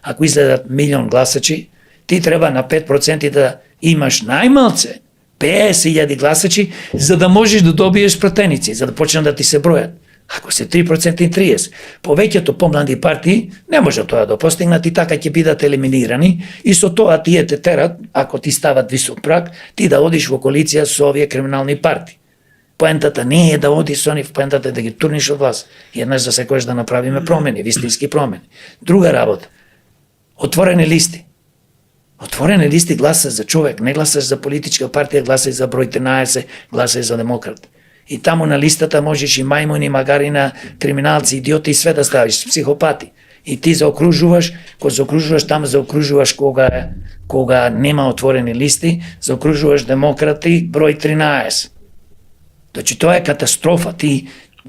ако излезат 1.000.000 гласачи, ти треба на 5% да имаш најмалце 50.000 гласачи, за да можеш да добиеш пратеници, за да почнат да ти се бројат. Ако се 3% и 30%, повеќето помлади партии не може тоа да постигнат и така ќе бидат елиминирани и со тоа тие те терат, ако ти стават висок праг, ти да одиш во коалиција со овие криминални партии. Поентата не е да одиш со нив, поентата е да ги турниш од власт. Еднаш за секојаш да направиме промени, вистински промени. Друга работа. Отворени листи. Отворени листи гласаш за човек, не гласаш за политичка партија, гласаш за број 13, гласаш за демократ. И таму на листата можеш и мајмуни, магарина, криминалци, идиоти и све да ставиш, психопати. И ти заокружуваш, кога заокружуваш таму, заокружуваш кога нема отворени листи, заокружуваш демократи, број 13. Значи тоа е катастрофа.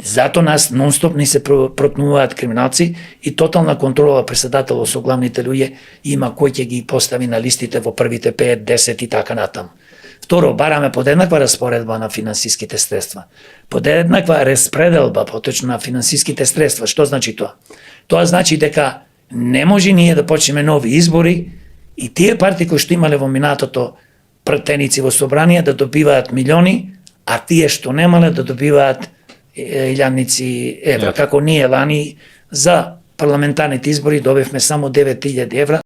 Зато нас нонстоп ни се протнуваат криминалци и тотална контрола председателот со главните луѓе има кој ќе ги постави на листите во првите 5, 10 и така натаму. Второ, бараме подеднаква распоредба на финансиските средства. Подеднаква распределба, поточно на финансиските средства. Што значи тоа? Тоа значи дека не може ние да почнеме нови избори и тие партии кои што имале во минатото пратеници во собрание да добиваат милиони, а тие што немале да добиваат илјадници евра. Како ние лани за парламентарните избори добивме само 9.000 евра.